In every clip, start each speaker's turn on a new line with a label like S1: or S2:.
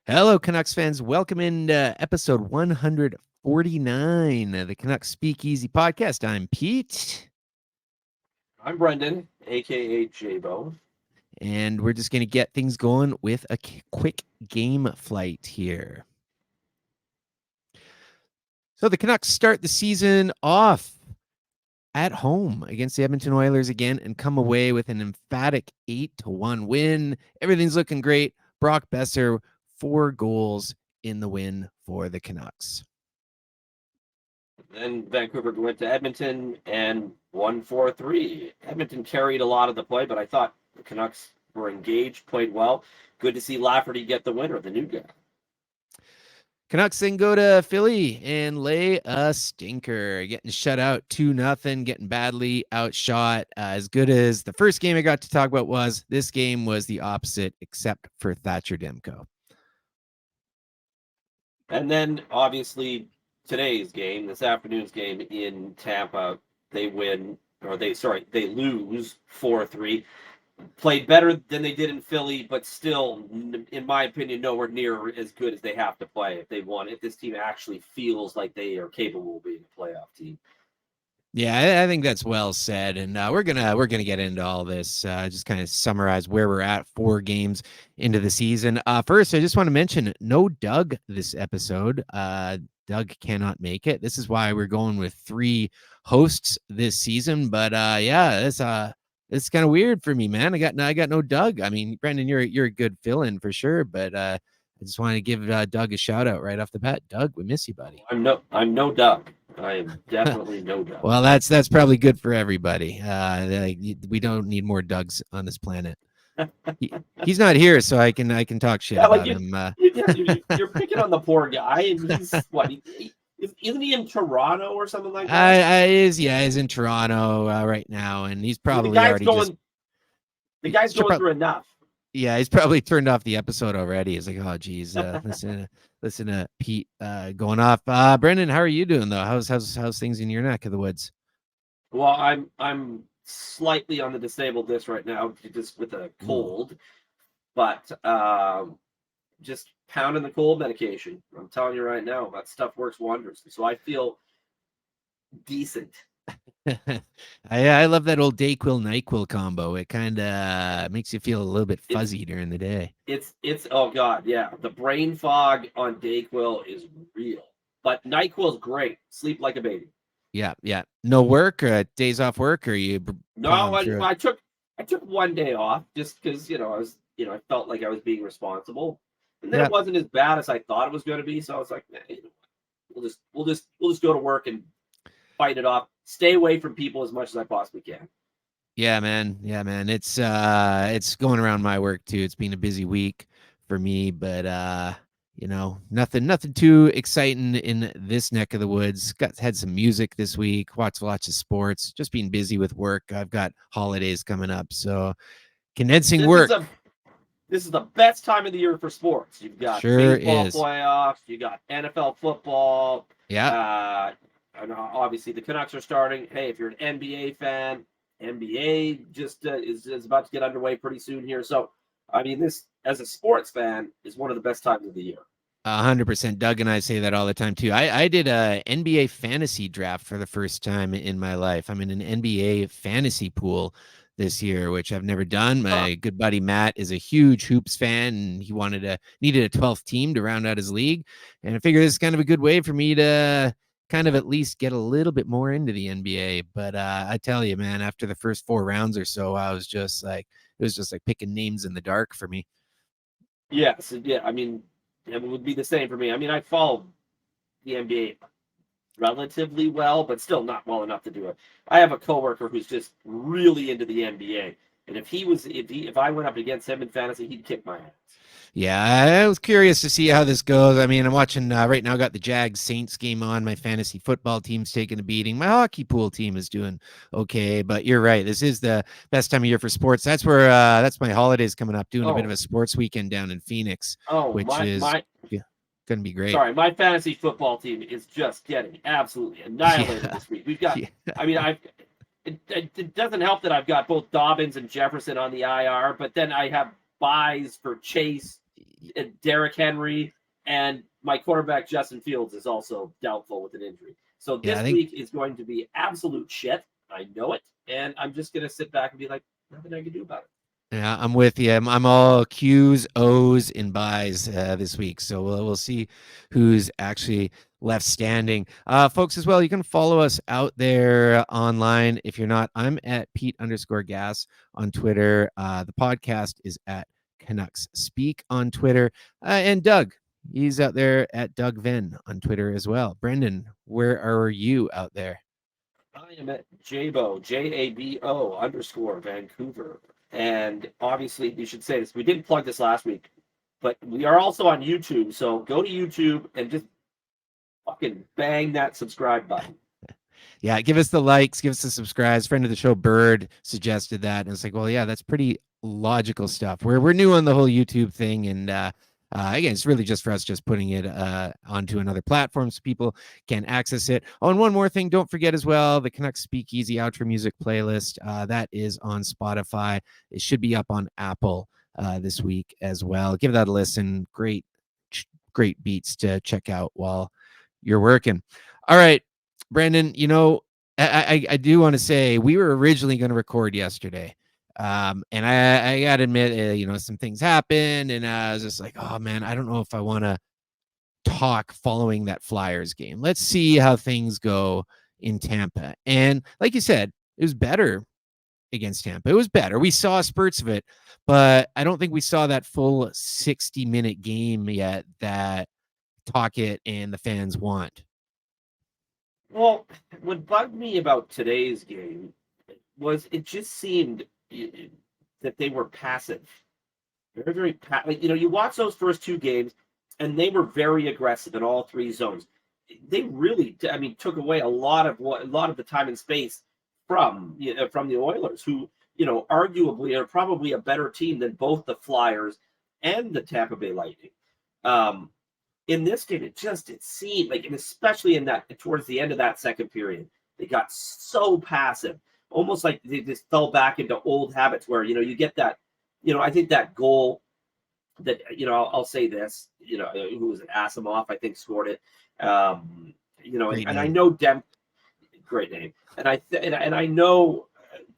S1: Hello, Canucks fans. Welcome in to episode 149 of the Canucks Speakeasy podcast. I'm Pete,
S2: I'm Brendan, aka J-Bo.
S1: and we're just going to get things going with a quick game flight here. So the Canucks start the season off at home against the Edmonton Oilers again and come away with an emphatic 8-1 win. Everything's looking great. Brock Besser, 4 goals in the win for the Canucks.
S2: Then Vancouver went to Edmonton and won 4-3. Edmonton carried a lot of the play, but I thought the Canucks were engaged, played well. Good to see Lafferty get the winner, the new guy.
S1: Canucks then go to Philly and lay a stinker, getting shut out 2-0, getting badly outshot. As good as the first game I got to talk about was, this game was the opposite, except for Thatcher Demko.
S2: And then obviously today's game, this afternoon's game in Tampa, they lose 4-3. Played better than they did in Philly, but still, in my opinion, nowhere near as good as they have to play if they want. If this team actually feels like they are capable of being a playoff team.
S1: Yeah, I think that's well said, and we're gonna get into all this. Just kind of summarize where we're at 4 games into the season. First, I just want to mention no Doug this episode. Doug cannot make it. This is why we're going with 3 hosts this season. But yeah, it's kind of weird for me, man. I got no Doug. I mean, Brendan, you're a good fill-in for sure, but I just want to give Doug a shout out right off the bat. Doug, we miss you, buddy.
S2: I'm no Doug. I am definitely no Doug.
S1: Well, that's probably good for everybody. We don't need more Dougs on this planet. He's not here, so I can talk shit
S2: Yeah, like
S1: about him.
S2: you're picking on the poor guy, and he's what? Isn't he in Toronto or something like that?
S1: He's in Toronto right now, and he's
S2: I mean,
S1: probably already just
S2: the guy's going through enough.
S1: yeah, he's probably turned off the episode already. He's like, oh geez, listen to Pete going off. Brendan, how are you doing though? How's things in your neck of the woods?
S2: Well, I'm slightly on the disabled list right now, just with a cold, but just pounding the cold medication. I'm telling you right now, that stuff works wonders. So I feel decent.
S1: I love that old Dayquil NyQuil combo. It kind of makes you feel a little bit fuzzy during the day.
S2: It's oh god, yeah. The brain fog on Dayquil is real, but NyQuil is great. Sleep like a baby.
S1: Yeah, yeah. No work, days off work, or you
S2: No, I took one day off just because I felt like I was being responsible, and then it wasn't as bad as I thought it was going to be. So I was like, nah, we'll just go to work and fight it off. Stay away from people as much as I possibly can.
S1: Yeah, man. Yeah, man. It's going around my work too. It's been a busy week for me, but nothing too exciting in this neck of the woods. Had some music this week, watched lots of sports, just being busy with work. I've got holidays coming up, so condensing work.
S2: This is the best time of the year for sports. You've got baseball playoffs, you got NFL football.
S1: Yeah.
S2: And obviously the Canucks are starting. Hey, if you're an NBA fan, NBA just is about to get underway pretty soon here. So, I mean, this as a sports fan is one of the best times of the year.
S1: 100%. Doug and I say that all the time too. I did a NBA fantasy draft for the first time in my life. I'm in an NBA fantasy pool this year, which I've never done. My good buddy Matt is a huge hoops fan, and he needed a 12th team to round out his league. And I figured this is kind of a good way for me to kind of at least get a little bit more into the NBA. But I tell you, man, after the first 4 rounds or so, it was just like picking names in the dark for me.
S2: Yes, yeah. I mean, it would be the same for me. I mean, I follow the NBA relatively well, but still not well enough to do it. I have a coworker who's just really into the NBA, and if I went up against him in fantasy, he'd kick my ass.
S1: Yeah, I was curious to see how this goes. I mean, I'm watching right now. Got the Jags Saints game on. My fantasy football team's taking a beating. My hockey pool team is doing okay, but you're right. This is the best time of year for sports. That's where that's my holidays coming up. Doing a bit of a sports weekend down in Phoenix, which is going to be great.
S2: Sorry, my fantasy football team is just getting absolutely annihilated this week. We've got. I mean, it doesn't help that I've got both Dobbins and Jefferson on the IR, but then I have buys for Chase, Derrick Henry, and my quarterback Justin Fields is also doubtful with an injury. So
S1: Yeah, I
S2: this
S1: think
S2: week is going to be absolute shit. I know it, and I'm just gonna sit back and be like, nothing I can do about it.
S1: yeah, I'm with you. I'm all Q's, O's, and buys this week. So we'll see who's actually left standing. Folks, as well, you can follow us out there online. If you're not, I'm at Pete_Gas on Twitter. The podcast is at Canucks Speak on Twitter. And Doug, he's out there at Doug Venn on Twitter as well. Brendan, where are you out there?
S2: I am at Jabo, JABO _ Vancouver. And obviously, we should say this. We didn't plug this last week, but we are also on YouTube. So go to YouTube and just fucking bang that subscribe button.
S1: Yeah, give us the likes, give us the subscribes. Friend of the show, Bird, suggested that, and it's like, well, yeah, that's pretty logical stuff. We're new on the whole YouTube thing, and again, it's really just for us, just putting it onto another platform so people can access it. Oh, and one more thing, don't forget as well, the Canucks Speakeasy outro music playlist that is on Spotify. It should be up on Apple this week as well. Give that a listen. Great beats to check out while you're working. All right, Brandon, I do want to say we were originally going to record yesterday. And I got to admit, some things happened, and I was just like, oh man, I don't know if I want to talk following that Flyers game. Let's see how things go in Tampa. And like you said, it was better against Tampa. It was better. We saw spurts of it, but I don't think we saw that full 60-minute game yet that Talkit and the fans want.
S2: Well, what bugged me about today's game was it just seemed that they were passive. Very, very like, you watch those first two games, and they were very aggressive in all three zones. They really, I mean, took away a lot of the time and space from the Oilers, who arguably are probably a better team than both the Flyers and the Tampa Bay Lightning. Um, in this game, it seemed like, and especially in that towards the end of that second period, they got so passive, almost like they just fell back into old habits where you get that. I think that goal that I'll say this. Who was it? Asimov, I think, scored it.
S1: Great
S2: And I
S1: name.
S2: know great name, and I know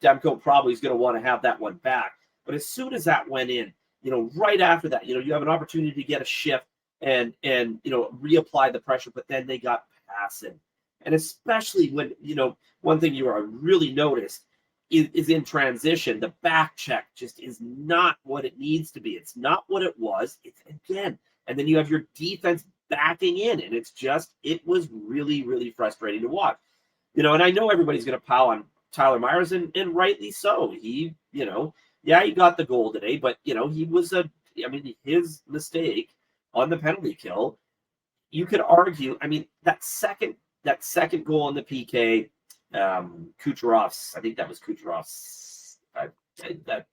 S2: Demko probably is going to want to have that one back. But as soon as that went in, right after that, you have an opportunity to get a shift and reapply the pressure, but then they got passive. And especially when one thing you really noticed is in transition, the back check just is not what it needs to be. It's not what it was. It's again, and then you have your defense backing in, and it was really, really frustrating to watch. And I know everybody's going to pile on Tyler Myers, and rightly so. He, yeah, he got the goal today, but he was his mistake on the penalty kill. You could argue, I mean, that second goal on the PK, Kucherov's, I think that was Kucherov's. That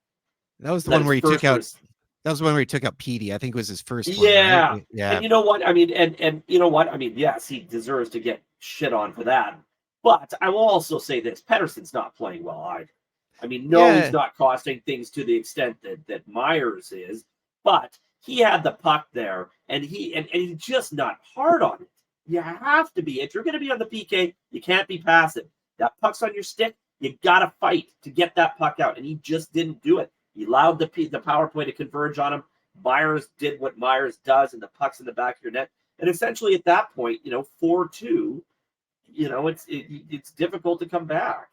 S1: That was the
S2: that
S1: one
S2: his
S1: where he took
S2: first
S1: out.
S2: was
S1: That was the one where he took out Petey. I think it was his first one, right?
S2: Yeah.
S1: Yeah.
S2: And you know what? I mean, and you know what? I mean, yes, he deserves to get shit on for that. But I will also say this: Pedersen's not playing well either. I mean, no, he's
S1: Yeah.
S2: not costing things to the extent that Myers is, but he had the puck there, and he's just not hard on it. You have to be. If you're going to be on the PK, you can't be passive. That puck's on your stick. You got to fight to get that puck out, and he just didn't do it. He allowed the power play to converge on him. Myers did what Myers does, and the puck's in the back of your net. And essentially, at that point, 4-2, it's difficult to come back.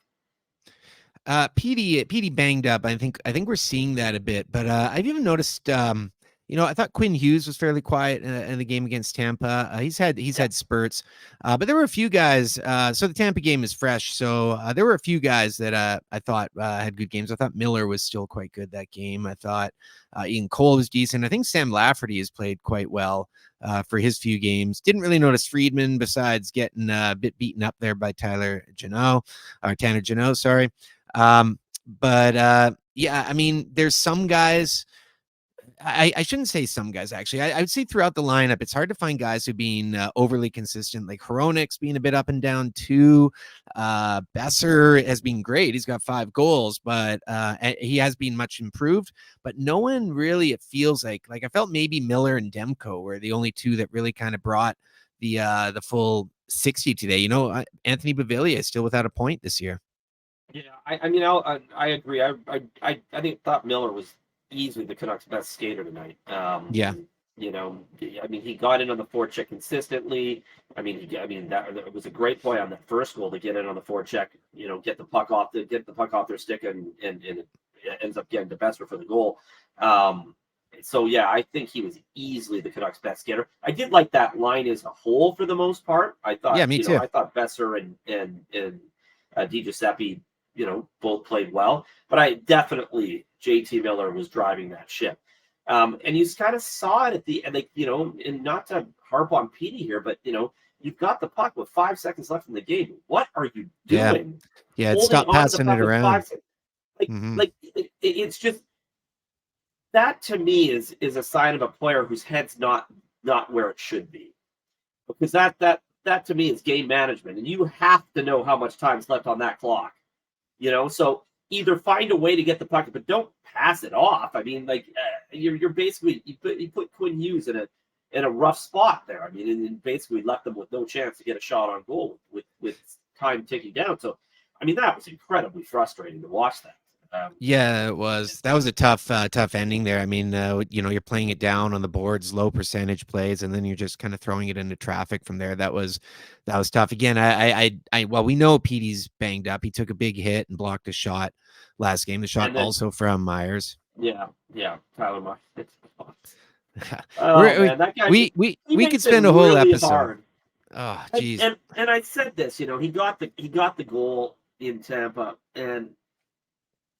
S1: Petey banged up. I think we're seeing that a bit, but I've even noticed. I thought Quinn Hughes was fairly quiet in the game against Tampa. He's
S2: Yeah,
S1: had spurts, but there were a few guys. So the Tampa game is fresh, so there were a few guys that I thought had good games. I thought Miller was still quite good that game. I thought Ian Cole was decent. I think Sam Lafferty has played quite well for his few games. Didn't really notice Friedman besides getting a bit beaten up there by Tanner Jeannot, sorry. But yeah, I mean, there's some guys I shouldn't say some guys, actually. I would say throughout the lineup, it's hard to find guys who've been overly consistent, like Hronek's being a bit up and down too. Besser has been great. He's got 5 goals, but he has been much improved. But no one really, it feels like I felt maybe Miller and Demko were the only two that really kind of brought the full 60 today. Anthony Bavilla is still without a point this year.
S2: Yeah, I mean, I agree. I think thought Miller was easily the Canucks' best skater tonight.
S1: Yeah.
S2: I mean, he got in on the forecheck consistently. I mean, that was a great play on that first goal to get in on the forecheck. Get the puck off their stick, and it ends up getting to Besser for the goal. So yeah, I think he was easily the Canucks' best skater. I did like that line as a whole for the most part. I thought,
S1: Yeah, me too.
S2: I thought Besser and Di Giuseppe, both played well. But I definitely JT Miller was driving that ship. And you kind of saw it at the end, and not to harp on Petey here, but you've got the puck with 5 seconds left in the game. What are you
S1: Yeah.
S2: doing?
S1: Yeah, it
S2: Holding
S1: stopped
S2: on to the
S1: passing it
S2: puck with
S1: around.
S2: 5 seconds.
S1: Mm-hmm.
S2: It's just that to me is a sign of a player whose head's not where it should be, because that to me is game management, and you have to know how much time's left on that clock. So either find a way to get the puck, but don't pass it off. I mean, you're basically you put Quinn Hughes in a rough spot there. I mean, and basically left them with no chance to get a shot on goal with time ticking down. So, I mean, that was incredibly frustrating to watch that.
S1: Yeah, it was. That was a tough ending there. I mean, you're playing it down on the boards, low percentage plays, and then you're just kind of throwing it into traffic from there. That was tough. Again, well, we know Petey's banged up. He took a big hit and blocked a shot last game. The shot
S2: And then,
S1: also from Myers.
S2: yeah, Tyler Myers. Oh
S1: we
S2: man, that guy he
S1: we could
S2: makes it
S1: spend a whole
S2: really
S1: episode.
S2: hard.
S1: Oh,
S2: And,
S1: geez.
S2: and and I said this, he got the goal in Tampa, and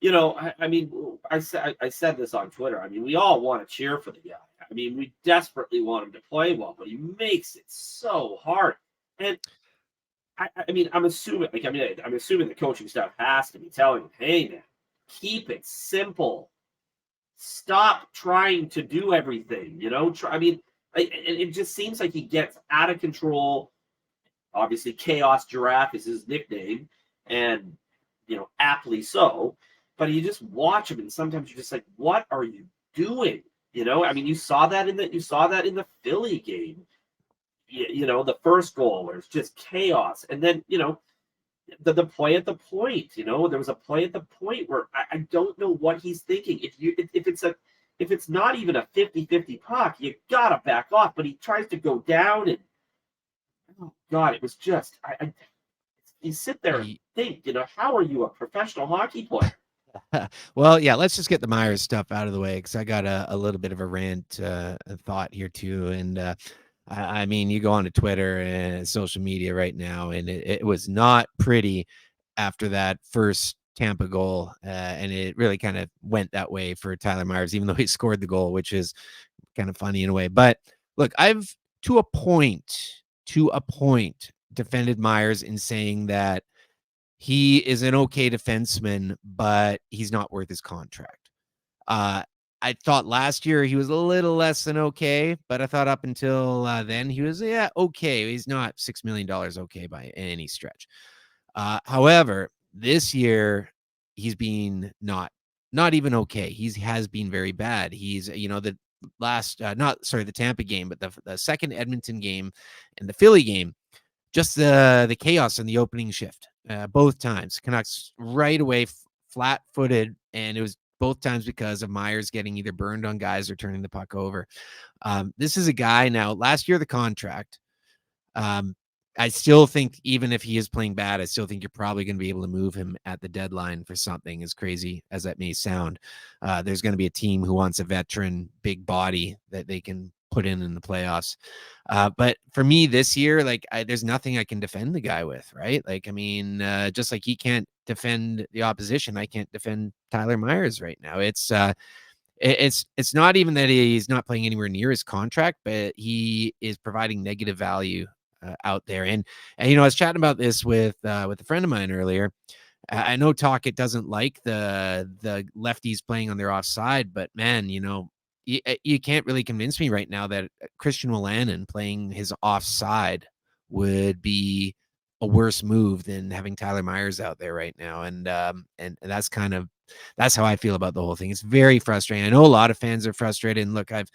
S2: I mean, I said this on Twitter. I mean, we all want to cheer for the guy. I mean, we desperately want him to play well, but he makes it so hard. And I mean, I'm assuming the coaching staff has to be telling him, hey man, keep it simple. Stop trying to do everything. I mean, it just seems like he gets out of control. Obviously, Chaos Giraffe is his nickname, and aptly so. But you just watch him, and sometimes you're just like, "What are you doing?" I mean, you saw that in the Philly game. The first goal where it's just chaos, and then the play at the point. There was a play at the point where I don't know what he's thinking. If it's not even a 50-50 puck, you gotta back off. But he tries to go down, and oh God, it was just you sit there and think, how are you a professional hockey player?
S1: Well, yeah, let's just get the Myers stuff out of the way, because I got a little bit of a rant thought here too. And I mean, you go on to Twitter and social media right now, and it was not pretty after that first Tampa goal. And it really kind of went that way for Tyler Myers, even though he scored the goal, which is kind of funny in a way. But look, I've to a point defended Myers in saying that he is an okay defenseman, but he's not worth his contract. I thought last year he was a little less than okay, but I thought up until then he was okay. He's not $6 million okay by any stretch. However, this year he's been not even okay. He has been very bad. He's the last the Tampa game, but the second Edmonton game and the Philly game, just the chaos in the opening shift. Both times Canucks right away flat-footed, and it was both times because of Myers getting either burned on guys or turning the puck over. This is a guy now, last year the contract. I still think even if he is playing bad, I still think you're probably going to be able to move him at the deadline for something, as crazy as that may sound. There's going to be a team who wants a veteran, big body that they can put in the playoffs. But for me this year, there's nothing I can defend the guy with, right? I mean, just like he can't defend the opposition, I can't defend Tyler Myers right now. It's not even that he's not playing anywhere near his contract, but he is providing negative value out there. And I was chatting about this with a friend of mine earlier. I know Talkett doesn't like the lefties playing on their offside, but man, you can't really convince me right now that Christian Wolanin playing his offside would be a worse move than having Tyler Myers out there right now. And that's how I feel about the whole thing. It's very frustrating. I know a lot of fans are frustrated. And look, I've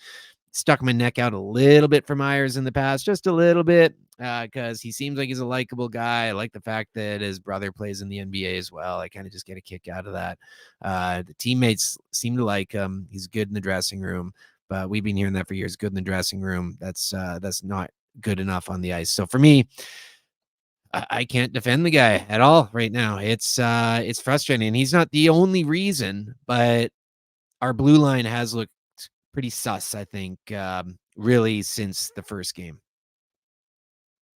S1: stuck my neck out a little bit for Myers in the past, just a little bit, because he seems like he's a likable guy. I like the fact that his brother plays in the NBA as well. I kind of just get a kick out of that. The teammates seem to like him. He's good in the dressing room, but we've been hearing that for years. Good in the dressing room. That's not good enough on the ice. So for me, I can't defend the guy at all right now. It's frustrating. And he's not the only reason, but our blue line has looked pretty sus, I think, really since the first game.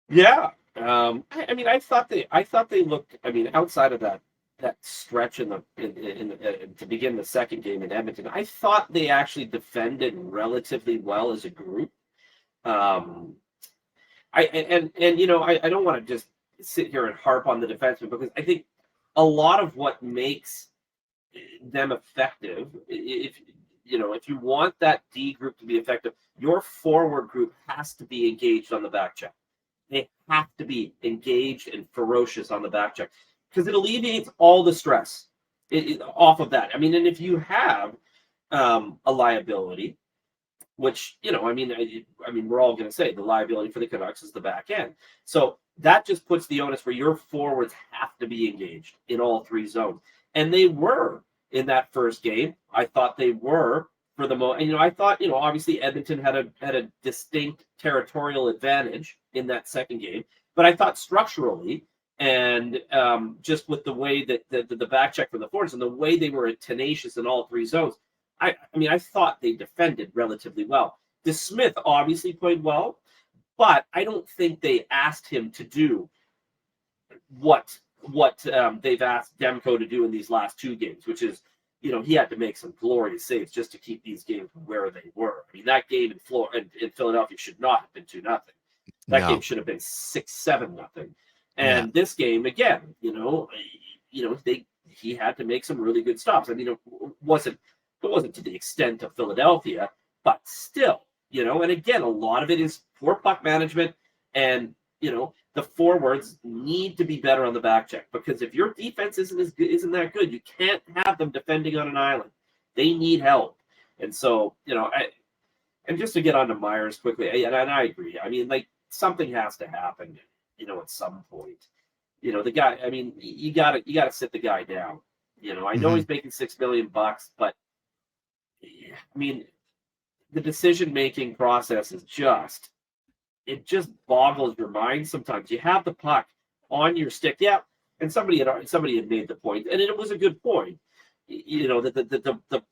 S2: Yeah. I mean, I thought they looked. I mean, outside of that stretch to begin the second game in Edmonton, I thought they actually defended relatively well as a group. Um, and I don't want to just sit here and harp on the defenseman because I think a lot of what makes them effective, if you want that D group to be effective, your forward group has to be engaged on the back check. They have to be engaged and ferocious on the back check because it alleviates all the stress off of that. I mean, and if you have a liability, which I mean, we're all going to say the liability for the Canucks is the back end. So that just puts the onus where your forwards have to be engaged in all three zones, and they were in that first game. I thought they were for the most. And I thought obviously Edmonton had a distinct territorial advantage in that second game, but I thought structurally and just with the way that the back check from the forwards and the way they were tenacious in all three zones. I mean, I thought they defended relatively well. DeSmith obviously played well, but I don't think they asked him to do what they've asked Demko to do in these last two games, which is, he had to make some glorious saves just to keep these games where they were. I mean, that game in Philadelphia should not have been 2-0. That game
S1: No.
S2: should have been 6-7-0.
S1: Yeah.
S2: And this game again, he had to make some really good stops. I mean, it wasn't to the extent of Philadelphia, but still, and again, a lot of it is poor puck management, and the forwards need to be better on the back check because if your defense isn't that good, you can't have them defending on an island. They need help, and so and just to get on to Myers quickly, and I agree. I mean, like something has to happen, at some point. The guy. I mean, you gotta sit the guy down. I know he's making $6 million, but I mean, the decision-making process is it just boggles your mind sometimes. You have the puck on your stick. Yeah, and somebody had made the point, and it was a good point. The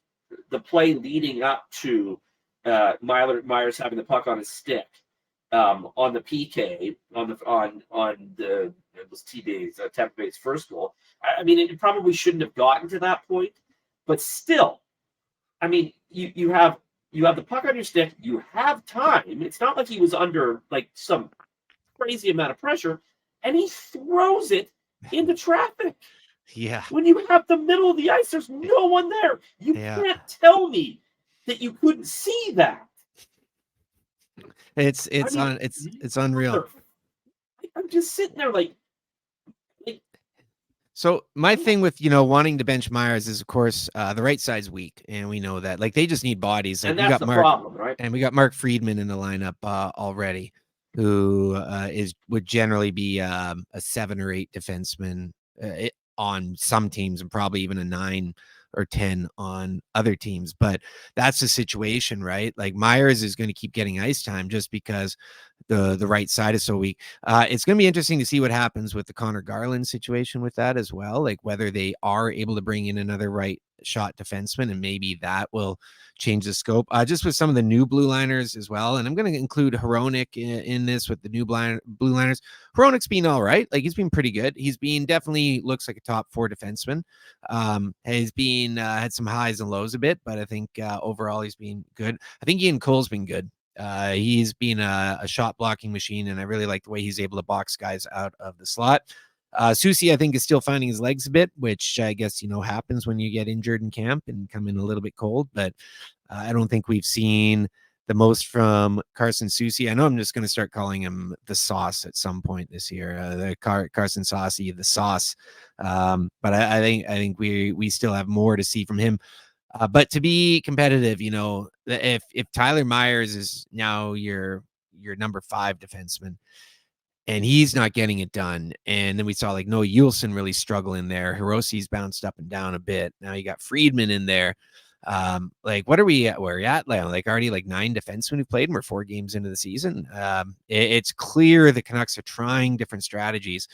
S2: play leading up to Myers having the puck on his stick on the PK on the it was Tampa Bay's first goal. I mean, it probably shouldn't have gotten to that point, but still, I mean, you have the puck on your stick. You have time. It's not like he was under like some crazy amount of pressure, and he throws it into traffic.
S1: Yeah.
S2: When you have the middle of the ice, there's no one there. You
S1: Yeah.
S2: can't tell me that you couldn't see that.
S1: It's
S2: I mean,
S1: it's unreal.
S2: I'm just sitting there like
S1: So my thing with wanting to bench Myers is, of course, the right side's weak, and we know that. Like they just need bodies. Like
S2: and that's the problem, right?
S1: we got Mark Friedman in the lineup already, who would generally be a 7 or 8 defenseman on some teams, and probably even a 9 or 10 on other teams. But that's the situation, right? Like Myers is going to keep getting ice time just because the right side is so weak. It's going to be interesting to see what happens with the Connor Garland situation with that as well, like whether they are able to bring in another right shot defenseman, and maybe that will change the scope. Just with some of the new blue liners as well, and I'm going to include Hronik in this with the new blue liners. Hronik's been all right. Like he's been pretty good. He's been definitely looks like a top 4 defenseman. He's been had some highs and lows a bit, but I think overall he's been good. I think Ian Cole's been good. He's been a shot blocking machine, and I really like the way he's able to box guys out of the slot. Susie, I think, is still finding his legs a bit, which I guess, happens when you get injured in camp and come in a little bit cold. But I don't think we've seen the most from Carson Susie. I know I'm just going to start calling him the Sauce at some point this year. The Carson Saucy, the Sauce. But I think we still have more to see from him. But to be competitive, if Tyler Myers is now your number 5 defenseman, and he's not getting it done. And then we saw like Noah Juleson really struggling there. Hiroshi's bounced up and down a bit. Now you got Friedman in there. Like, what are we at? Where are we at? Like already like 9 defensemen who played, and we're 4 games into the season. It's clear the Canucks are trying different strategies.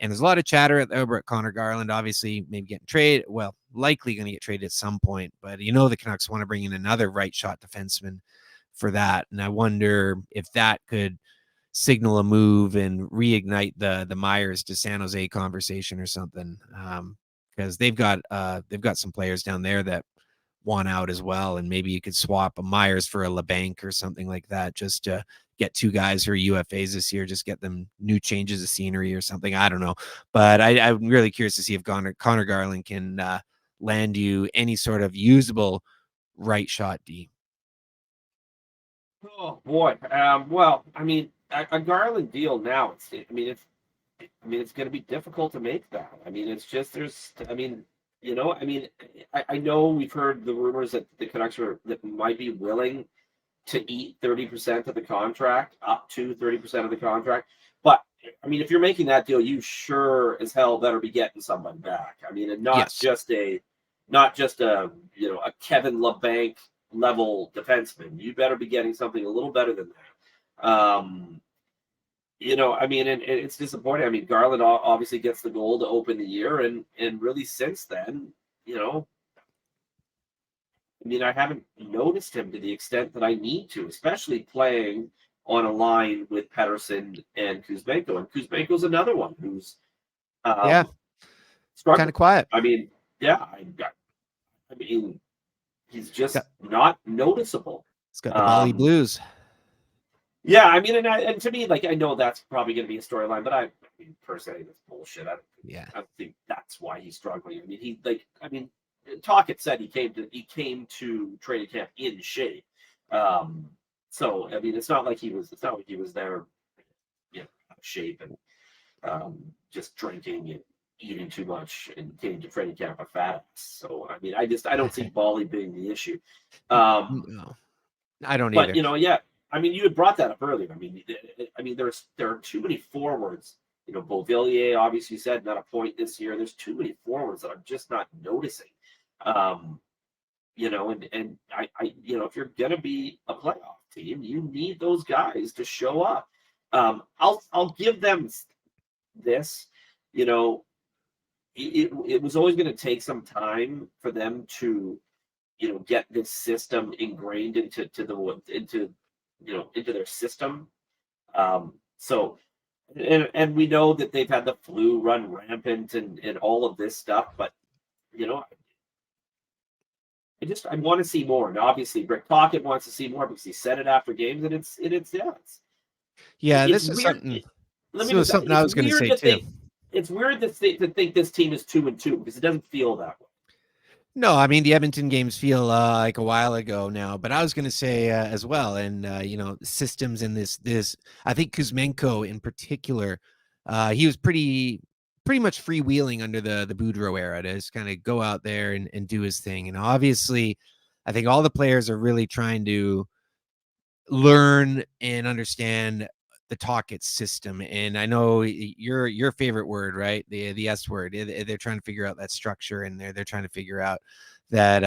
S1: And there's a lot of chatter over at Connor Garland, obviously maybe getting traded. Well, likely going to get traded at some point. But the Canucks want to bring in another right shot defenseman for that. And I wonder if that could signal a move and reignite the Myers to San Jose conversation or something. Because they've got some players down there that want out as well, and maybe you could swap a Myers for a LeBanc or something like that, just to get 2 guys who are UFAs this year, just get them new changes of scenery or something. I don't know, but I'm really curious to see if Connor Garland can land you any sort of usable right shot D.
S2: Oh boy. Well, I mean, a Garland deal now. It's going to be difficult to make that. I mean, it's just there's. I mean, I know we've heard the rumors that the Canucks that might be willing to eat 30% of the contract, up to 30% of the contract. But I mean, if you're making that deal, you sure as hell better be getting somebody back. I mean, and
S1: Yes.
S2: not just a a Kevin LeBanc level defenseman. You better be getting something a little better than that. I mean, and it's disappointing. I mean, Garland obviously gets the goal to open the year, and really since then, I mean, I haven't noticed him to the extent that I need to, especially playing on a line with Pettersson and Kuzmenko. And Kuzmenko's another one who's
S1: Yeah. Kind
S2: struggling.
S1: of quiet.
S2: I mean, yeah, I mean, he's just not noticeable.
S1: It's got the Bali Blues.
S2: Yeah, I mean, and to me, like, I know that's probably going to be a storyline, but I mean, personally, that's bullshit. I don't think that's why he's struggling. I mean, Tocchet said he came to training camp in shape. So I mean, it's not like he was there, out of shape and just drinking and eating too much and came to training camp a fat ass. So I mean, I don't see Bali being the issue.
S1: No, I don't
S2: But
S1: either.
S2: yeah, I mean, you had brought that up earlier. I mean, there are too many forwards. Beauvillier obviously said not a point this year. There's too many forwards that I'm just not noticing. And if you're gonna be a playoff team, you need those guys to show up. I'll give them this. It was always going to take some time for them to get this system ingrained into their system. So and we know that they've had the flu run rampant and all of this stuff, but I want to see more. And obviously Rick Tocchet wants to see more because he said it after games, and it's
S1: This is
S2: weird.
S1: something.
S2: Let
S1: This
S2: me
S1: was
S2: just say
S1: something I
S2: it's
S1: was going to
S2: weird
S1: say
S2: to
S1: too.
S2: think to think this team is 2-2 because it doesn't feel that way.
S1: No, I mean the Edmonton games feel like a while ago now, but I was going to say as well, and systems in this. I think Kuzmenko in particular, he was pretty much freewheeling under the Boudreau era to just kind of go out there and do his thing. And obviously, I think all the players are really trying to learn and understand the Tocchet system. And I know your favorite word, right? The S word. They're trying to figure out that structure, and they're trying to figure out that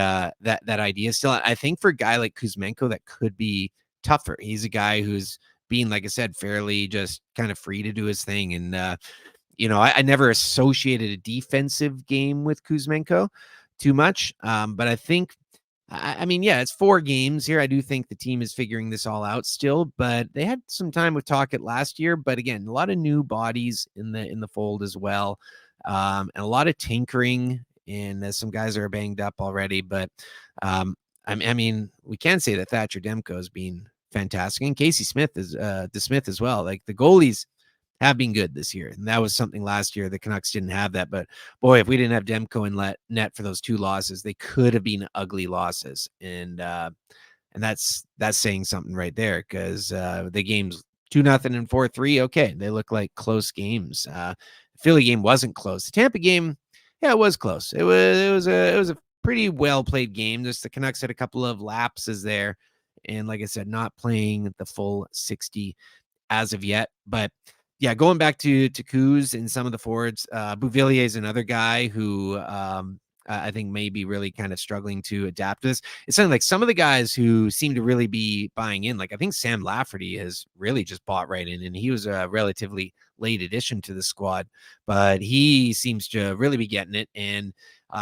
S1: idea. Still, I think for a guy like Kuzmenko, that could be tougher. He's a guy who's being, like I said, fairly just kind of free to do his thing. And I never associated a defensive game with Kuzmenko too much. But I think I mean, yeah, it's 4 games here. I do think the team is figuring this all out still, but they had some time with Tocchet last year. But again, a lot of new bodies in the fold as well, and a lot of tinkering. And some guys are banged up already. But I mean, we can say that Thatcher Demko has been fantastic, and Casey Smith is the Smith as well. Like the goalies have been good this year. And that was something last year. The Canucks didn't have that. But boy, if we didn't have Demko and net for those 2 losses, they could have been ugly losses. And that's saying something right there, because the game's 2-0 and 4-3. Okay, they look like close games. The Philly game wasn't close. The Tampa game, yeah, it was close. It was a pretty well played game. Just the Canucks had a couple of lapses there, and like I said, not playing the full 60 as of yet. But yeah, going back to Kuz and some of the forwards, Bouvillier is another guy who I think may be really kind of struggling to adapt to this. It's something like some of the guys who seem to really be buying in. Like I think Sam Lafferty has really just bought right in, and he was a relatively late addition to the squad, but he seems to really be getting it. And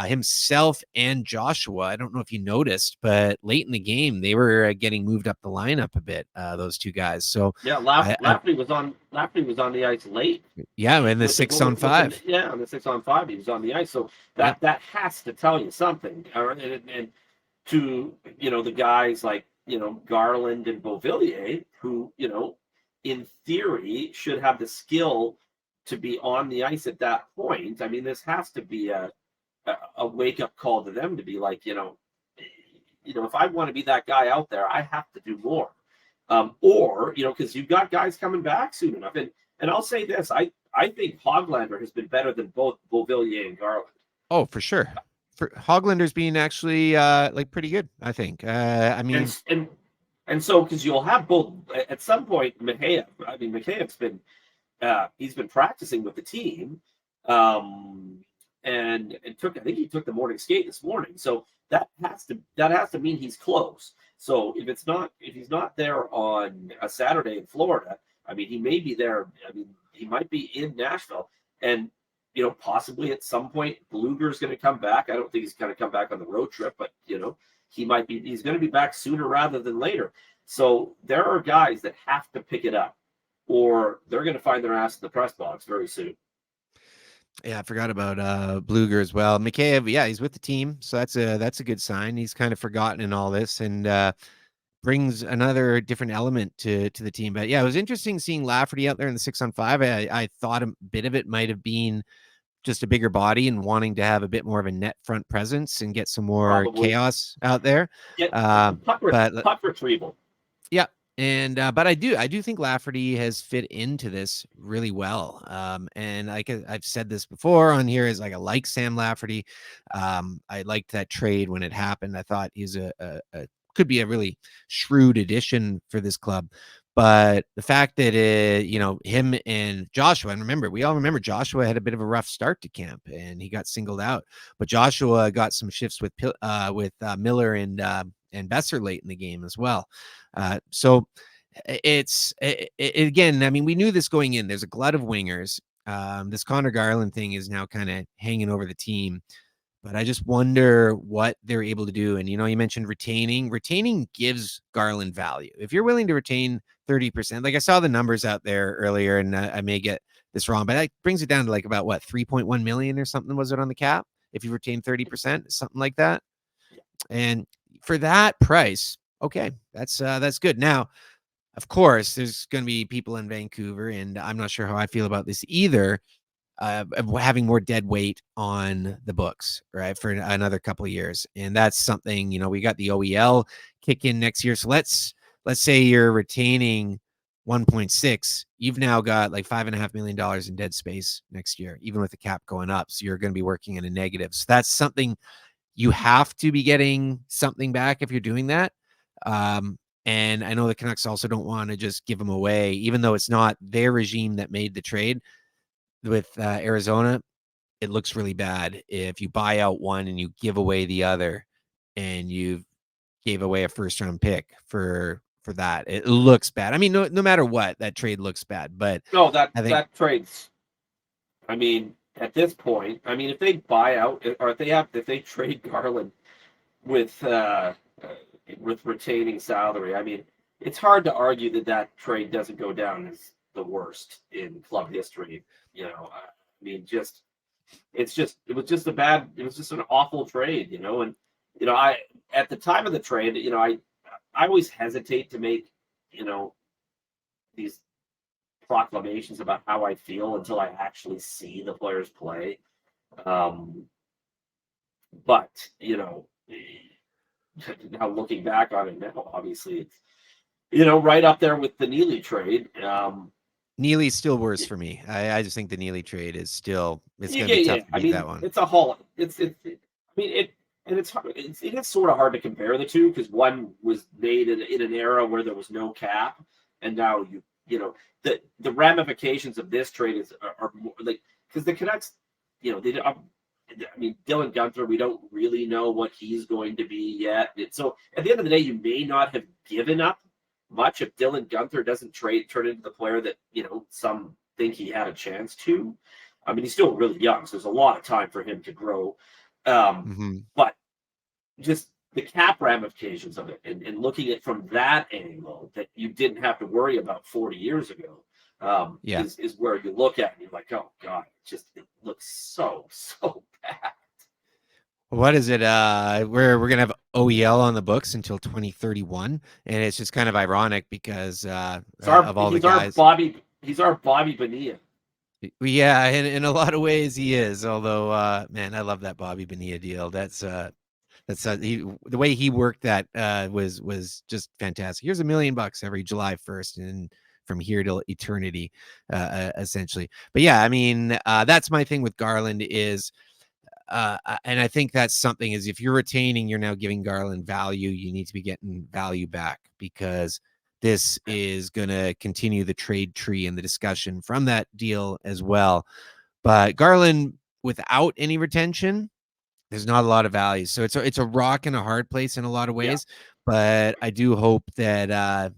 S1: himself and Joshua, I don't know if you noticed, but late in the game, they were getting moved up the lineup a bit, those 2 guys. So
S2: Yeah,
S1: I
S2: Lafferty was on the ice late.
S1: yeah, in the
S2: with the
S1: 6 on
S2: with the
S1: 5.
S2: yeah on the 6-on-5, he was on the ice. So
S1: Yep.
S2: that has to tell you something. All right, and to the guys like Garland and Beauvillier, who in theory should have the skill to be on the ice at that point. I mean, this has to be a wake up call to them to be like, if I want to be that guy out there, I have to do more. Or because you've got guys coming back soon enough. And I'll say this, I think Hoglander has been better than both Beauvillier and Garland.
S1: Oh, for sure. For Hoglander's being actually like pretty good, I think. I mean,
S2: And so because you'll have both at some point. Mikheyev, I mean, Mikheyev's been he's been practicing with the team, um, and I think he took the morning skate this morning. So that has to mean he's close. So if he's not there on a Saturday in Florida, I mean, he may be there. I mean, he might be in Nashville, and possibly at some point Bluger's going to come back. I don't think he's going to come back on the road trip, but he's going to be back sooner rather than later. So there are guys that have to pick it up, or they're going to find their ass in the press box very soon.
S1: yeah, I forgot about Bluger as well. Mikheyev, yeah, he's with the team, so that's a good sign. He's kind of forgotten in all this, and brings another different element to the team. But yeah, it was interesting seeing Lafferty out there in the 6 on 5. I thought a bit of it might have been just a bigger body and wanting to have a bit more of a net front presence and get some more
S2: Probably
S1: chaos out there.
S2: get
S1: Uh, but
S2: puck retrieval.
S1: yeah, and but I do think Lafferty has fit into this really well. And like I've said this before on here, is like I like Sam Lafferty. I liked that trade when it happened. I thought he's a could be a really shrewd addition for this club. But the fact that him and Joshua, and remember, we all remember Joshua had a bit of a rough start to camp and he got singled out. But Joshua got some shifts with Miller and Besser late in the game as well. So again, I mean, we knew this going in. There's a glut of wingers. This Connor Garland thing is now kind of hanging over the team, but I just wonder what they're able to do. And, you mentioned retaining. Retaining gives Garland value. If you're willing to retain 30%, like I saw the numbers out there earlier, and I may get this wrong, but that brings it down to like about what, 3.1 million or something was it on the cap? If you retain 30%, something like that. And for that price, okay, that's good. Now, of course, there's going to be people in Vancouver, and I'm not sure how I feel about this either, of having more dead weight on the books, right, for another couple of years. And that's something, we got the OEL kick in next year. So let's say you're retaining 1.6, you've now got like $5.5 million in dead space next year, even with the cap going up. So you're going to be working in a negative. So that's something you have to be getting something back if you're doing that. And I know the Canucks also don't want to just give them away, even though it's not their regime that made the trade with Arizona. It looks really bad if you buy out one and you give away the other, and you gave away a first round pick for that. It looks bad. I mean, no matter what, that trade looks bad. But
S2: No, that
S1: I think
S2: that trades. I mean, at this point, I mean, if they buy out or if they trade Garland with uh, with retaining salary, I mean, it's hard to argue that trade doesn't go down as the worst in club history. I mean, it was just an awful trade. And I at the time of the trade, I always hesitate to make these proclamations about how I feel until I actually see the players play. But now looking back on it now, obviously it's right up there with the Neely trade.
S1: Neely's still worse for me. I just think the Neely trade is still, it's going to be
S2: Yeah.
S1: tough to
S2: I
S1: beat that
S2: mean,
S1: one.
S2: it's a whole. I mean, it's hard. It is sort of hard to compare the two because one was made in an era where there was no cap, and now the ramifications of this trade are more like because the Canucks, they. I mean, Dylan Guenther, we don't really know what he's going to be yet. So at the end of the day, you may not have given up much if Dylan Guenther doesn't turn into the player that some think he had a chance to. I mean, he's still really young, so there's a lot of time for him to grow.
S1: Mm-hmm.
S2: But just the cap ramifications of it and looking at it from that angle that you didn't have to worry about 40 years ago
S1: Yeah.
S2: is where you look at it and you're like, oh God, it looks so bad.
S1: What is it? We're gonna have OEL on the books until 2031, and it's just kind of ironic because of all the guys.
S2: He's our Bobby Bonilla.
S1: Yeah, in a lot of ways he is. Although, man, I love that Bobby Bonilla deal. The way he worked that was just fantastic. Here's $1 million every July 1st, and from here till eternity, essentially. But yeah, I mean, that's my thing with Garland is. And I think that's something is if you're retaining, you're now giving Garland value. You need to be getting value back because this is going to continue the trade tree and the discussion from that deal as well. But Garland, without any retention, there's not a lot of value. So it's a rock and a hard place in a lot of
S2: Yeah.
S1: ways. But I do hope that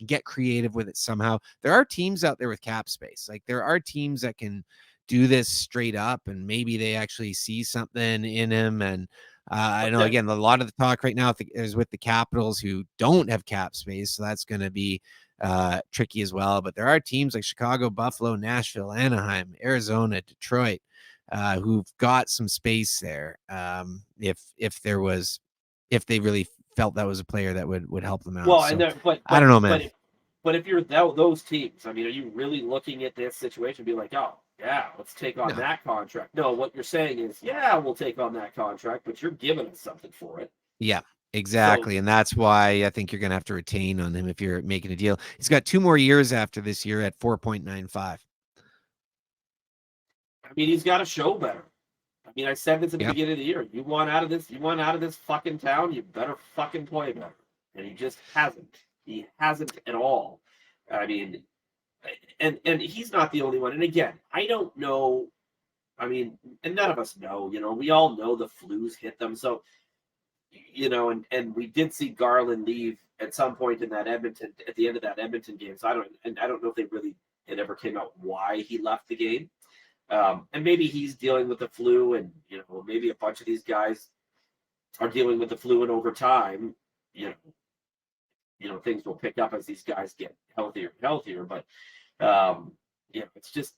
S1: get creative with it somehow. There are teams out there with cap space. Like there are teams that can do this straight up and maybe they actually see something in him. And I know, again, a lot of the talk right now is with the Capitals who don't have cap space. So that's going to be tricky as well. But there are teams like Chicago, Buffalo, Nashville, Anaheim, Arizona, Detroit, who've got some space there. If they really felt that was a player that would help them out.
S2: Well,
S1: So
S2: but
S1: I don't know, man.
S2: but if you're those teams, I mean, are you really looking at this situation and be like, oh yeah, let's take on that contract? No, what you're saying is, yeah, we'll take on that contract, but you're giving us something for it.
S1: Yeah, exactly. And that's why I think you're going to have to retain on him if you're making a deal. He's got 2 more years after this year at 4.95.
S2: I mean, he's got to show better. I mean, I said this at the beginning of the year. You want out of this fucking town, you better fucking play better. And he just hasn't. He hasn't at all. I mean, and he's not the only one. And again, I don't know. I mean, and none of us know. We all know the flus hit them. So, and we did see Garland leave at some point in that Edmonton at the end of that Edmonton game. So I don't know if it ever came out why he left the game. And maybe he's dealing with the flu, and maybe a bunch of these guys are dealing with the flu, and over time, things will pick up as these guys get healthier and healthier. But it's just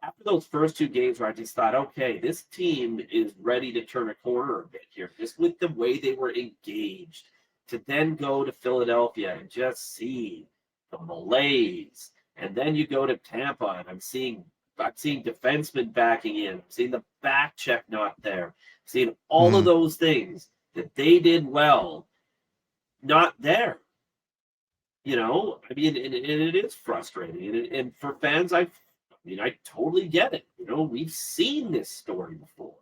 S2: after those first 2 games where I just thought, okay, this team is ready to turn a corner a bit here, just with the way they were engaged. To then go to Philadelphia and just see the malaise, and then you go to Tampa, and I'm seeing defensemen backing in. I'm seeing the back check not there. I'm seeing all of those things that they did well, not there. I mean, and it is frustrating. And for fans, I totally get it. We've seen this story before.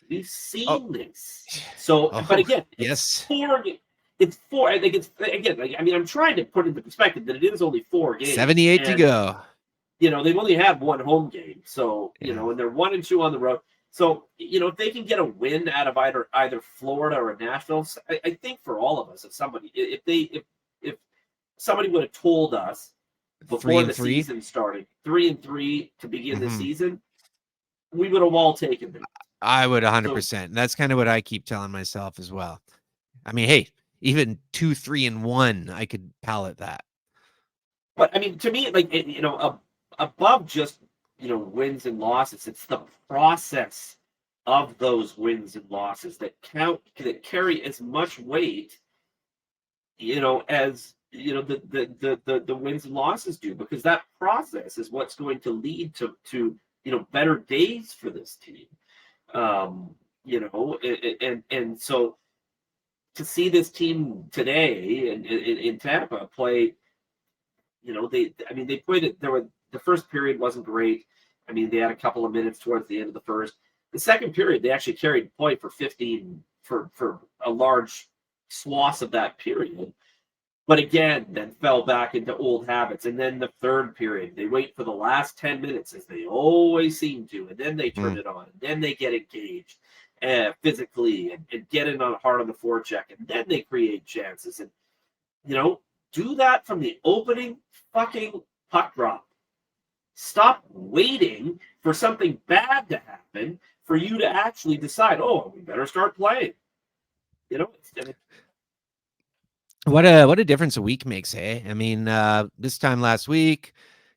S2: We've seen this. So, but again,
S1: yes.
S2: It's 4. I think it's, again, I mean, I'm trying to put into perspective that it is only 4 games.
S1: 78 to go.
S2: They've only had 1 home game. So, and they're 1-2 on the road. So, if they can get a win out of either Florida or Nashville, I think for all of us, if somebody would have told us before the season started, 3-3 to begin the season, we would have all taken it.
S1: I would 100%. That's kind of what I keep telling myself as well. I mean, hey, even 2-3-1, I could palate that.
S2: But I mean, to me, like above just wins and losses, it's the process of those wins and losses that count, that carry as much weight, as the wins and losses do, because that process is what's going to lead to better days for this team. Um, and so to see this team today in Tampa play, they played it. The first period wasn't great. I mean, they had a couple of minutes towards the end of the first. The second period, they actually carried the point for 15 for a large swath of that period. But again, then fell back into old habits. And then the third period, they wait for the last 10 minutes, as they always seem to, and then they turn
S1: Mm.
S2: it on. And then they get engaged physically and get in on hard on the forecheck. And then they create chances. And, you know, do that from the opening fucking puck drop. Stop waiting for something bad to happen for you to actually decide, oh, we better start playing. Instead of
S1: What a difference a week makes, eh? I mean, this time last week,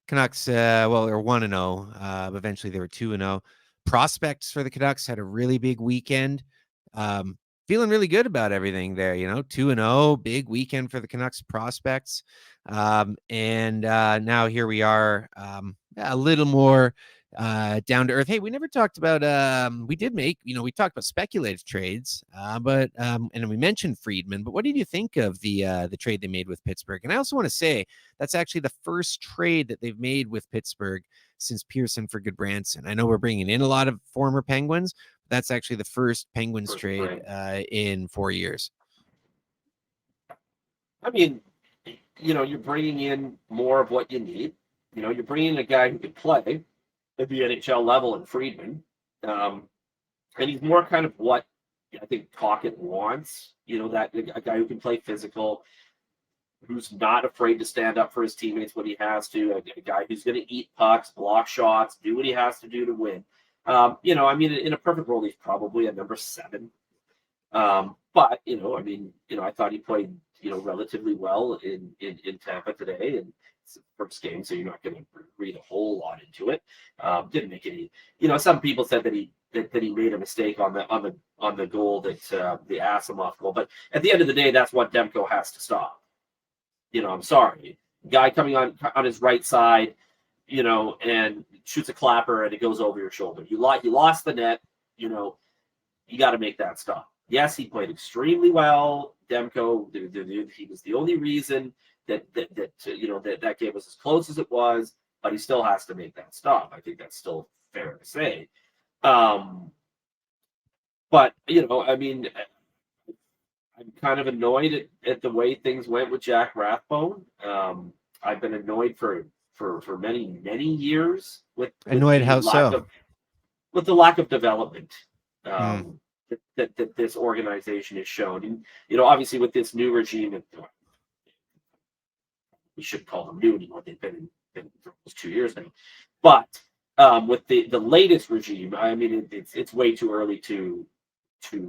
S1: Canucks, well, they're 1-0. Eventually they were 2-0. Prospects for the Canucks had a really big weekend. Um, Feeling really good about everything there, 2-0, big weekend for the Canucks prospects. And now here we are, a little more down to earth. Hey, we never talked about we did make, we talked about speculative trades, but and we mentioned Friedman, but what did you think of the trade they made with Pittsburgh? And I also want to say that's actually the first trade that they've made with Pittsburgh since Pearson for Goodbranson. I know we're bringing in a lot of former Penguins, but that's actually the first Penguins
S2: first
S1: trade
S2: brain.
S1: in 4 years.
S2: I mean, you're bringing in more of what you need. You're bringing in a guy who can play at the NHL level in Friedman. Um, and he's more kind of what I think Talkett wants. That a guy who can play physical, who's not afraid to stand up for his teammates when he has to, a guy who's going to eat pucks, block shots, do what he has to do to win. In a perfect world, he's probably a number 7. But I thought he played relatively well in Tampa today, and it's the first game, so you're not going to read a whole lot into it. Didn't make any. Some people said that he made a mistake on the goal, that the Asimov goal, but at the end of the day, that's what Demko has to stop. I'm sorry, guy coming on his right side, and shoots a clapper and it goes over your shoulder. You lost the net. You got to make that stop. Yes, he played extremely well. Demko, he was the only reason that game was as close as it was, but he still has to make that stop. I think that's still fair to say. Um, but I'm kind of annoyed at the way things went with Jack Rathbone. I've been annoyed for many years with
S1: Annoyed
S2: the
S1: how
S2: lack
S1: so?
S2: of with the lack of development,
S1: Hmm.
S2: that this organization has shown. And obviously with this new regime, we should call them new anymore. They've been for almost 2 years now. But with the latest regime, it's way too early to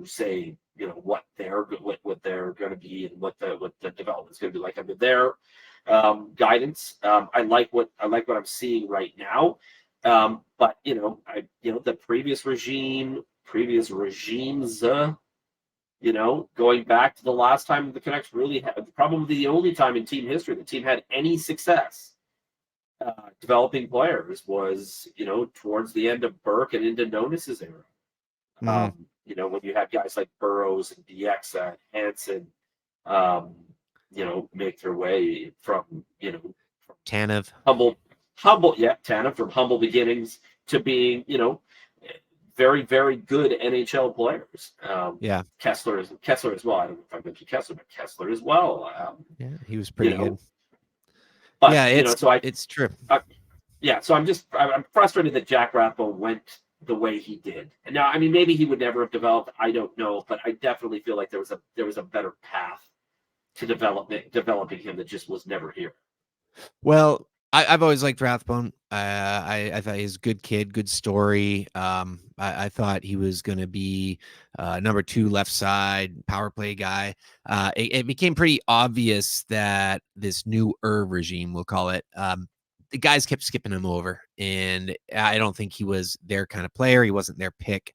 S2: say what they're going to be, and what the development's going to be like under their guidance. I like what I'm seeing right now. But the previous regimes, going back to the last time the Canucks really had, probably the only time in team history the team had any success developing players was, towards the end of Burke and into Nonis's era.
S1: Hmm.
S2: When you had guys like Burrows and DX and Hansen, um, make their way from,
S1: Tanev.
S2: yeah, Tana, from humble beginnings to being, very, very good NHL players.
S1: Yeah.
S2: Kessler as well. I don't know if I mentioned Kessler, but Kessler as well.
S1: Yeah, he was
S2: You
S1: pretty good.
S2: know, but
S1: Yeah,
S2: so
S1: it's true.
S2: yeah, so I'm frustrated that Jack Rathbone went the way he did. And now, maybe he would never have developed. I don't know, but I definitely feel like there was a better path to developing him that just was never here.
S1: Well, I've always liked Rathbone. I thought he's a good kid, good story. I thought he was going to be number 2 left side power play guy. It became pretty obvious that this new regime, we'll call it, the guys kept skipping him over, and I don't think he was their kind of player. He wasn't their pick,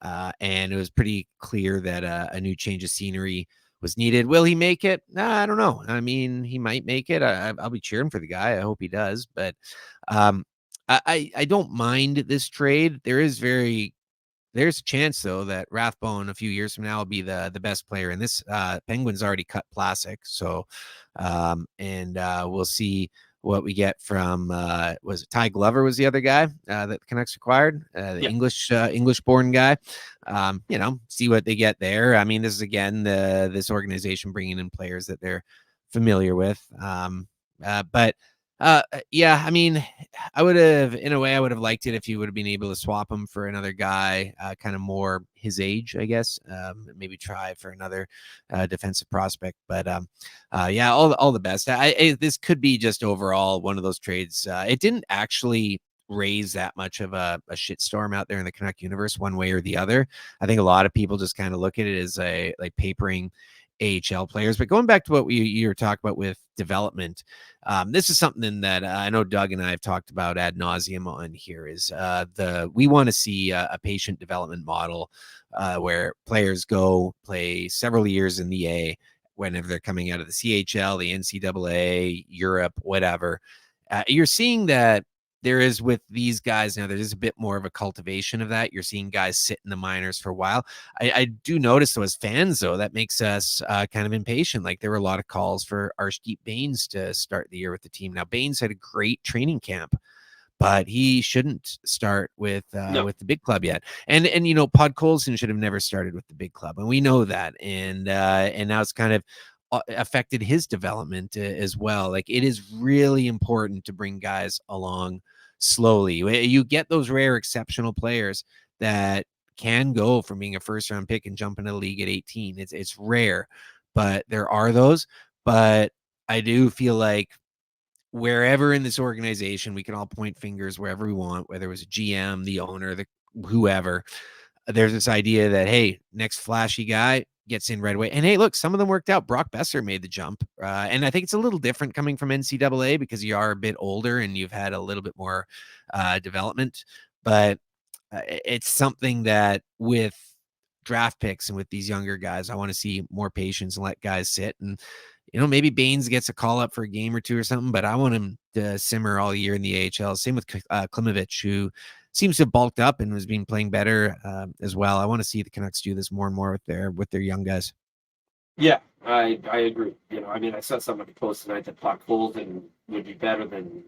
S1: and it was pretty clear that a new change of scenery was needed. Will he make it? Nah, I don't know. I mean, he might make it. I'll be cheering for the guy. I hope he does. But um, I don't mind this trade. There's a chance though that Rathbone a few years from now will be the best player in this. Penguins already cut Plastic, so and we'll see what we get from was it Ty Glover was the other guy that the Canucks acquired, the
S2: Yeah.
S1: English born guy. See what they get there. I mean, this is again this organization bringing in players that they're familiar with. But yeah, I mean, I would have, in a way, I would have liked it if you would have been able to swap him for another guy, kind of more his age, I guess. Maybe try for another defensive prospect. But yeah, all the best. This could be just overall one of those trades. It didn't actually raise that much of a shitstorm out there in the Canuck universe, one way or the other. I think a lot of people just kind of look at it as a like papering AHL players. But going back to what you were talking about with development, this is something that I know Doug and I have talked about ad nauseum on here. Is we want to see a patient development model where players go play several years in the A whenever they're coming out of the CHL, the NCAA, Europe, whatever. You're seeing that there is with these guys now, there is a bit more of a cultivation of that. You're seeing guys sit in the minors for a while. I do notice though, as fans, though, that makes us kind of impatient. Like there were a lot of calls for Arshdeep Bains to start the year with the team. Now, Bains had a great training camp, but he shouldn't start
S2: No.
S1: with the big club yet. And Pod Colson should have never started with the big club, and we know that. And now it's kind of affected his development as well. Like it is really important to bring guys along slowly. You get those rare exceptional players that can go from being a first round pick and jump into the league at 18. It's rare, but there are those. But I do feel like wherever in this organization, we can all point fingers wherever we want, whether it was a GM, the owner, the whoever. There's this idea that, hey, next flashy guy gets in right away. And hey, look, some of them worked out. Brock Besser made the jump. And I think it's a little different coming from NCAA because you are a bit older and you've had a little bit more development. But it's something that with draft picks and with these younger guys, I want to see more patience and let guys sit. And maybe Baines gets a call up for a game or two or something, but I want him to simmer all year in the AHL. Same with Klimovich, who seems to have bulked up and has been playing better as well. I want to see the Canucks do this more and more with their young guys.
S2: Yeah, I agree. I mean, I saw somebody post tonight that Puck Holden would be better than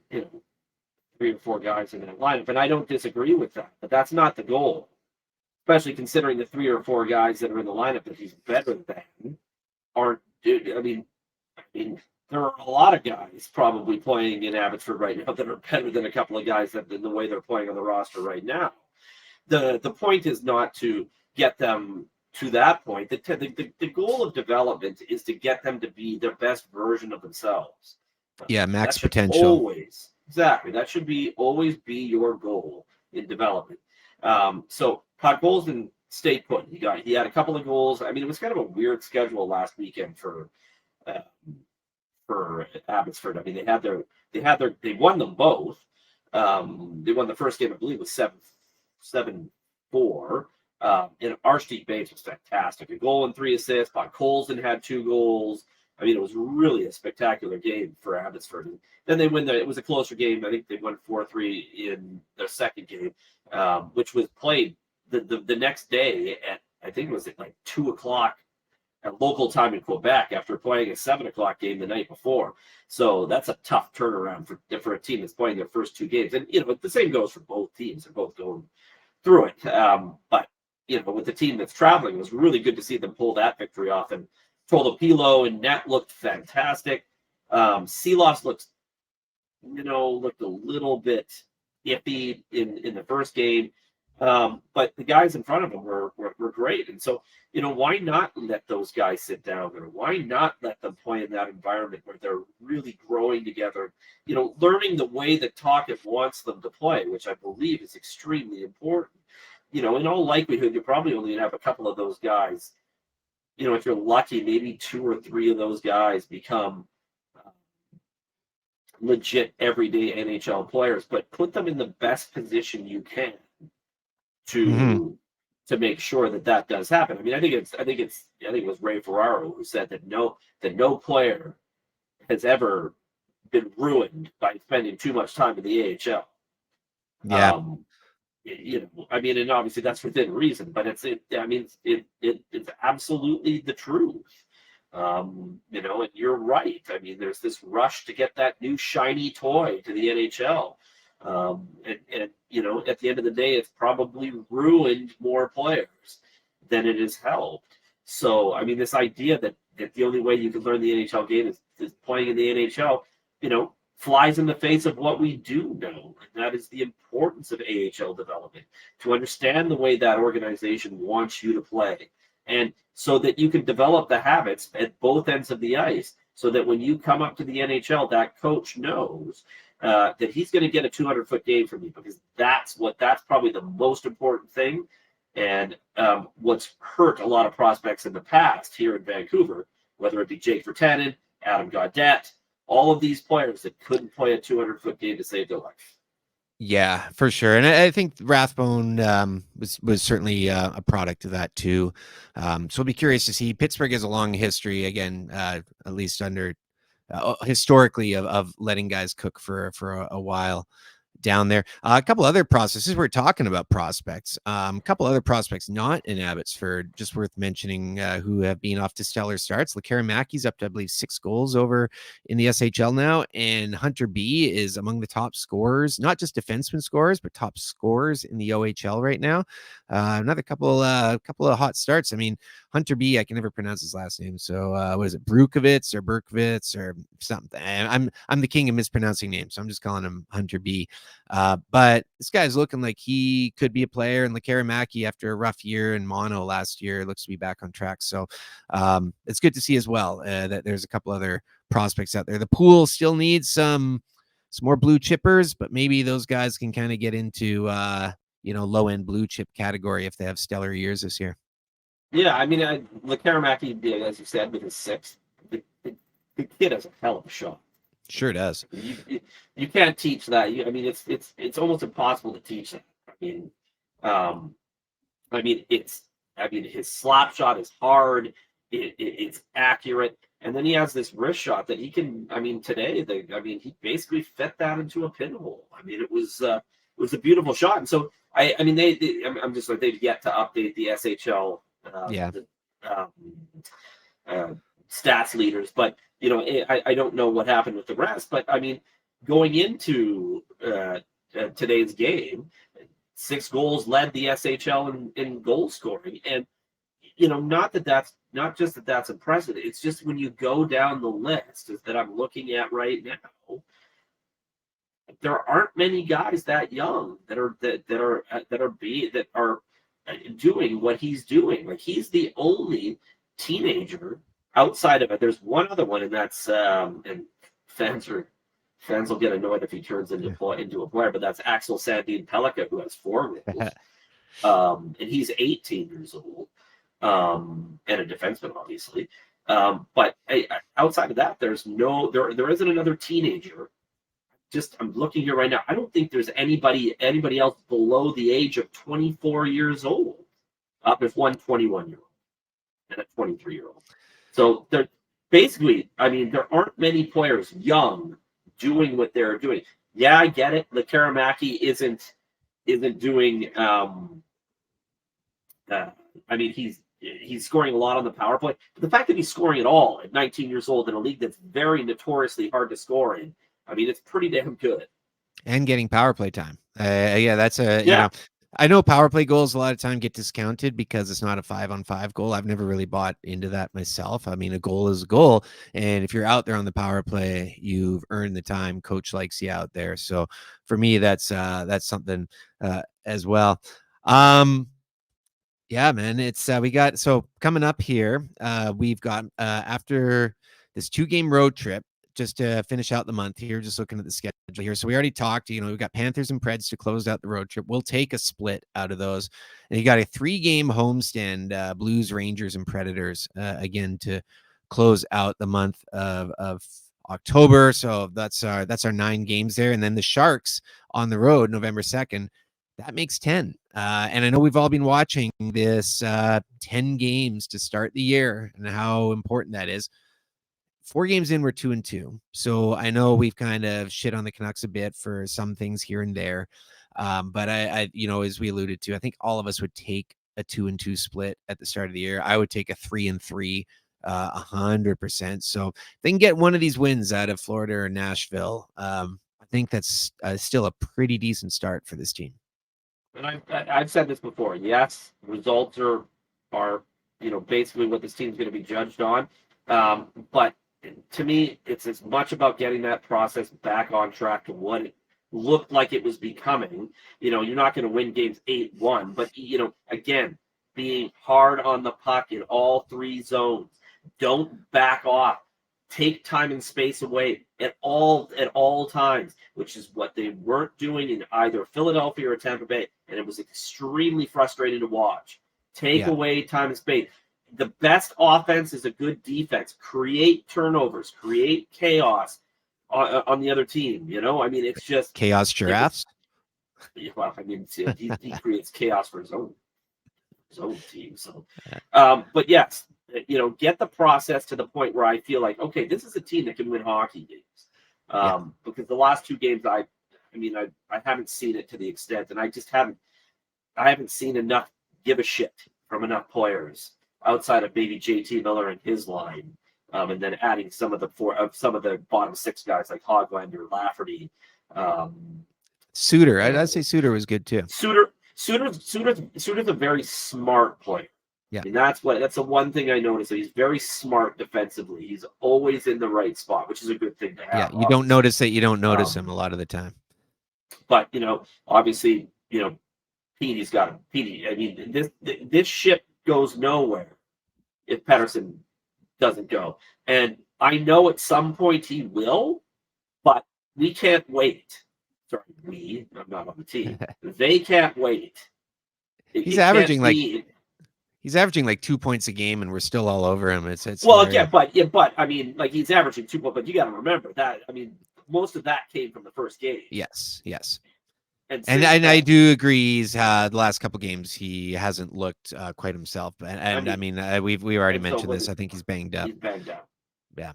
S2: 3 or 4 guys in that lineup, and I don't disagree with that. But that's not the goal, especially considering the 3 or 4 guys that are in the lineup that he's better than aren't. I mean, there are a lot of guys probably playing in Abbotsford right now that are better than a couple of guys that in the way they're playing on the roster right now. The point is not to get them to that point. The goal of development is to get them to be their best version of themselves.
S1: Yeah,
S2: That
S1: max
S2: should
S1: potential.
S2: always exactly that should be always be your goal in development. So Todd Golson stayed put. He had a couple of goals. I mean, it was kind of a weird schedule last weekend uh, for Abbotsford. I mean, they won them both. They won the first game, I believe, was 7-4. And Arshdeep Bates was fantastic. A goal and 3 assists. Bob Colson had 2 goals. I mean, it was really a spectacular game for Abbotsford. And then they win. It was a closer game. I think they won 4-3 in their second game, which was played the next day at, I think it was at like 2 o'clock at local time in Quebec after playing a 7 o'clock game the night before. So that's a tough turnaround for a team that's playing their first 2 games. And the same goes for both teams. They're both going through it. But with the team that's traveling, it was really good to see them pull that victory off. And Tolopilo and net looked fantastic. Seeloff looked a little bit iffy in the first game. But the guys in front of him were great. And so, why not let those guys sit down there? Why not let them play in that environment where they're really growing together, learning the way that Tocchet wants them to play, which I believe is extremely important. In all likelihood, you probably only have a couple of those guys. If you're lucky, maybe 2 or 3 of those guys become legit everyday NHL players, but put them in the best position you can
S1: Mm-hmm.
S2: to to make sure that that does happen. I mean, I think it was Ray Ferraro who said that no player has ever been ruined by spending too much time in the AHL.
S1: Yeah.
S2: Um, I mean, and obviously that's within reason, but I mean, it's absolutely the truth. And you're right. I mean, there's this rush to get that new shiny toy to the NHL. And at the end of the day, it's probably ruined more players than it has helped. So, I mean, this idea that the only way you can learn the NHL game is playing in the NHL, flies in the face of what we do know, and that is the importance of AHL development, to understand the way that organization wants you to play, and so that you can develop the habits at both ends of the ice, so that when you come up to the NHL, that coach knows that he's going to get a 200-foot game from you, because that's probably the most important thing. And what's hurt a lot of prospects in the past here in Vancouver, whether it be Jake Virtanen, Adam Gaudette, all of these players that couldn't play a 200-foot game to save their life.
S1: Yeah, for sure. And I think Rathbone was certainly a product of that too. So I'll be curious to see. Pittsburgh has a long history, again, at least under historically of letting guys cook for a while down there. A couple other processes. We're talking about prospects. A couple other prospects not in Abbotsford, just worth mentioning, who have been off to stellar starts. Lekara up to, I believe, 6 goals over in the SHL now, and Hunter B is among the top scorers, not just defenseman scorers, but top scorers in the OHL right now. Another couple of hot starts. I mean, Hunter B, I can never pronounce his last name. So what is it, Brukovitz or Berkovitz or something? I'm the king of mispronouncing names, so I'm just calling him Hunter B. But this guy's looking like he could be a player. And Lekara after a rough year in mono last year, looks to be back on track. So it's good to see as well that there's a couple other prospects out there. The pool still needs some more blue chippers, but maybe those guys can kind of get into low end blue chip category if they have stellar years this year.
S2: Yeah, I mean, Lekara, as you said, with his 6th, the kid has a hell of a shot.
S1: Sure does.
S2: You can't teach that. I mean, it's almost impossible to teach that. Um, his slap shot is hard. It's accurate, and then he has this wrist shot that he can. I mean, today, he basically fit that into a pinhole. I mean, it was a beautiful shot, and so I'm just like, they've yet to update the SHL.
S1: Yeah.
S2: Stats leaders, but I don't know what happened with the rest. But I mean, going into today's game, 6 goals led the SHL in goal scoring, and not just that that's impressive. It's just when you go down the list that I'm looking at right now, there aren't many guys that young that are doing what he's doing. Like, he's the only teenager outside of it. There's one other one, and that's and fans will get annoyed if he turns into a player, but that's Axel Sandin Pellikka, who has 4 goals. And he's 18 years old, and a defenseman, obviously. But outside of that, there isn't another teenager. I'm looking here right now. I don't think there's anybody else below the age of 24 years old. There's one 21-year-old and a 23-year-old. So they're basically, I mean, there aren't many players young doing what they're doing. Yeah, I get it. Lekara isn't doing. He's scoring a lot on the power play. But the fact that he's scoring at all at 19 years old in a league that's very notoriously hard to score in, I mean, it's pretty damn good.
S1: And getting power play time. That's I know power play goals a lot of time get discounted because it's not a 5-on-5 goal. I've never really bought into that myself. I mean, a goal is a goal. And if you're out there on the power play, you've earned the time. Coach likes you out there. So for me, that's something as well. Yeah, man, it's we got, so coming up here, we've got after this 2-game road trip, just to finish out the month here, just looking at the schedule here. So we already talked, we've got Panthers and Preds to close out the road trip. We'll take a split out of those. And you got a 3-game homestand, Blues, Rangers, and Predators, again, to close out the month of October. So that's our 9 games there. And then the Sharks on the road, November 2nd. That makes 10. And I know we've all been watching this 10 games to start the year and how important that is. 4 games in, we're 2-2. So I know we've kind of shit on the Canucks a bit for some things here and there. But as we alluded to, I think all of us would take a 2-2 split at the start of the year. I would take a 3-3, 100%. So they can get one of these wins out of Florida or Nashville. I think that's still a pretty decent start for this team.
S2: And I've said this before. Yes, results are basically what this team's going to be judged on. But to me, it's as much about getting that process back on track to what it looked like it was becoming. You're not going to win games 8-1, but again, being hard on the puck in all three zones. Don't back off. Take time and space away at all times, which is what they weren't doing in either Philadelphia or Tampa Bay, and it was extremely frustrating to watch. Take away time and space. The best offense is a good defense. Create turnovers, create chaos on the other team. It's just
S1: Chaos giraffes.
S2: He creates chaos for his own team. So, but yes, get the process to the point where I feel like, okay, this is a team that can win hockey games. Because the last 2 games, I haven't seen it to the extent, and I haven't seen enough give a shit from enough players outside of maybe JT Miller and his line, and then adding some of the bottom 6 guys like Hoglander, Lafferty,
S1: Suter. I'd say Suter was good too.
S2: Suter's a very smart player.
S1: Yeah.
S2: And that's the one thing I noticed. That he's very smart defensively. He's always in the right spot, which is a good thing to have.
S1: Yeah, you don't notice that you don't notice him a lot of the time.
S2: But obviously, Petey's got him. Petey. This ship goes nowhere if Pettersson doesn't go. And I know at some point he will, but we can't wait. Sorry, I'm not on the team. They can't wait.
S1: He's averaging like 2 points a game, and we're still all over him. It's
S2: well, again, but he's averaging 2 points, but you got to remember that. Most of that came from the first game.
S1: Yes. And
S2: then,
S1: I do agree. He's the last couple games he hasn't looked quite himself. We've already mentioned this. I think he's banged up.
S2: He's banged up.
S1: Yeah.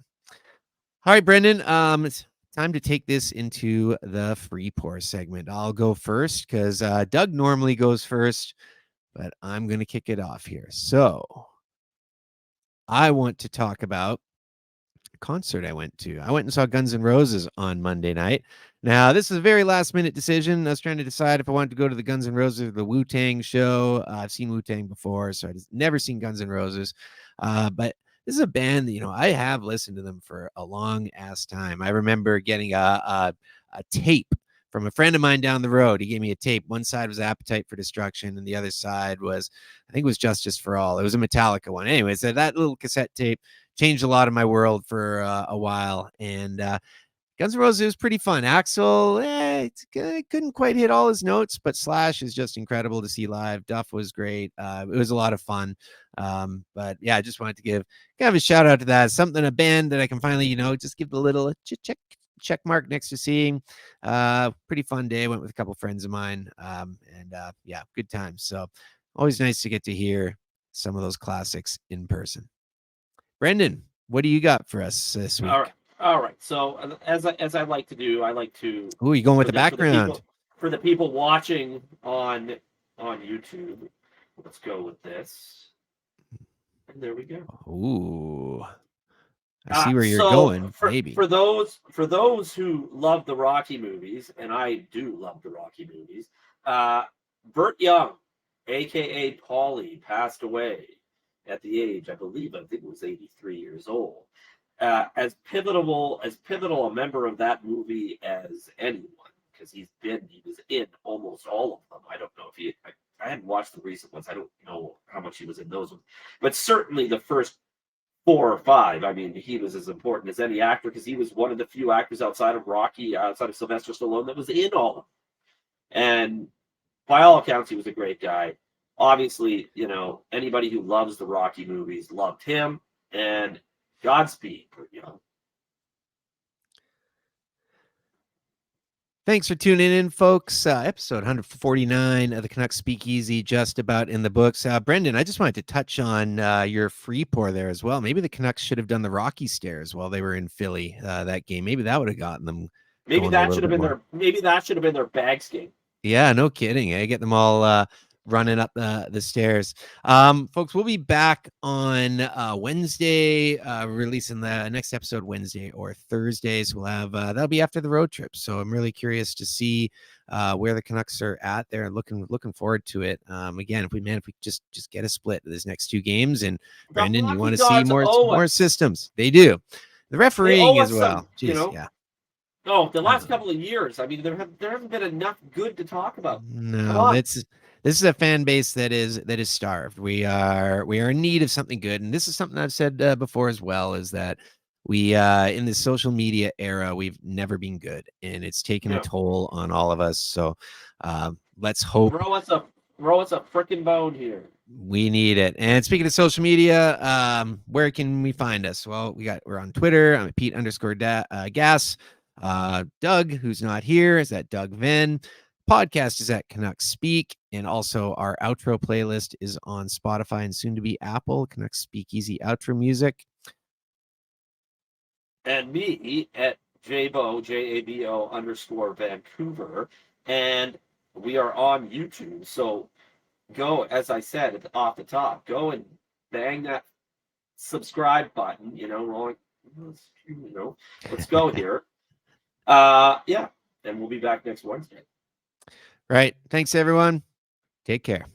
S1: All right, Brendan. It's time to take this into the free pour segment. I'll go first because Doug normally goes first, but I'm going to kick it off here. So I want to talk about a concert I went to. I went and saw Guns N' Roses on Monday night. Now, this is a very last-minute decision. I was trying to decide if I wanted to go to the Guns N' Roses or the Wu-Tang show. I've seen Wu-Tang before, so I've never seen Guns N' Roses. But this is a band that, I have listened to them for a long-ass time. I remember getting a tape from a friend of mine down the road. He gave me a tape. One side was Appetite for Destruction, and the other side was, I think it was Justice for All. It was a Metallica one. Anyways, that little cassette tape changed a lot of my world for a while. And Guns N' Roses was pretty fun. Axl, couldn't quite hit all his notes, but Slash is just incredible to see live. Duff was great. It was a lot of fun. But yeah, I just wanted to give kind of a shout out to that. A band that I can finally, just give the little check mark next to seeing. Pretty fun day. Went with a couple friends of mine. Good times. So always nice to get to hear some of those classics in person. Brendan, what do you got for us this week?
S2: All right. So as I like to do, I like to.
S1: Oh, you going with the background
S2: for the people watching on YouTube. Let's go with this. And there we go.
S1: Ooh, I see where you're going.
S2: For those who love the Rocky movies, and I do love the Rocky movies, Burt Young, aka Paulie, passed away at the age, I think it was 83 years old. As pivotal a member of that movie as anyone, because he was in almost all of them. I don't know if I hadn't watched the recent ones. I don't know how much he was in those ones, but certainly the first 4 or 5. He was as important as any actor because he was one of the few actors outside of Rocky, outside of Sylvester Stallone, that was in all of them. And by all accounts, he was a great guy. Obviously, anybody who loves the Rocky movies loved him, and Godspeed, Burt Young.
S1: Thanks for tuning in, folks. Episode 149 of the Canucks Speakeasy just about in the books. Brendan, I just wanted to touch on your free pour there as well. Maybe the Canucks should have done the Rocky Stairs while they were in Philly that game. Maybe that would have gotten them
S2: Maybe
S1: going a
S2: that
S1: little
S2: should have
S1: bit
S2: been
S1: more.
S2: their. Maybe that should have been their bags game.
S1: Yeah, no kidding. Get them all running up the stairs. Folks, we'll be back on Wednesday, releasing the next episode Wednesday or Thursdays. We'll have that'll be after the road trip. So I'm really curious to see where the Canucks are at there. Looking forward to it. Again, if we just get a split of these next two games, and
S2: The
S1: Brendan, you
S2: hockey
S1: want to see
S2: gods owe
S1: more
S2: us.
S1: systems? They do. The
S2: They
S1: refereeing
S2: owe
S1: as
S2: us
S1: well.
S2: some.
S1: Jeez, yeah.
S2: No, the
S1: I
S2: last
S1: don't know.
S2: couple of years. I mean, there haven't been enough good to talk about. Come
S1: No,
S2: on.
S1: this is a fan base that is starved. We are in need of something good, and this is something I've said before as well. Is that we in this social media era, we've never been good, and it's taken a
S2: Yeah.
S1: toll on all of us. So let's hope
S2: Throw us a frickin' bone here.
S1: we need it. And speaking of social media, where can we find us? Well, we're on Twitter. I'm at Pete_Gas. Doug, who's not here, is at Doug Venn. Podcast is at Canucks Speak, and also our outro playlist is on Spotify and soon to be Apple. Canucks Speakeasy outro music.
S2: And me at Jabo_Vancouver, and we are on YouTube. So go, as I said off the top, go and bang that subscribe button. Let's go here. Yeah, and we'll be back next Wednesday.
S1: Right. Thanks, everyone. Take care.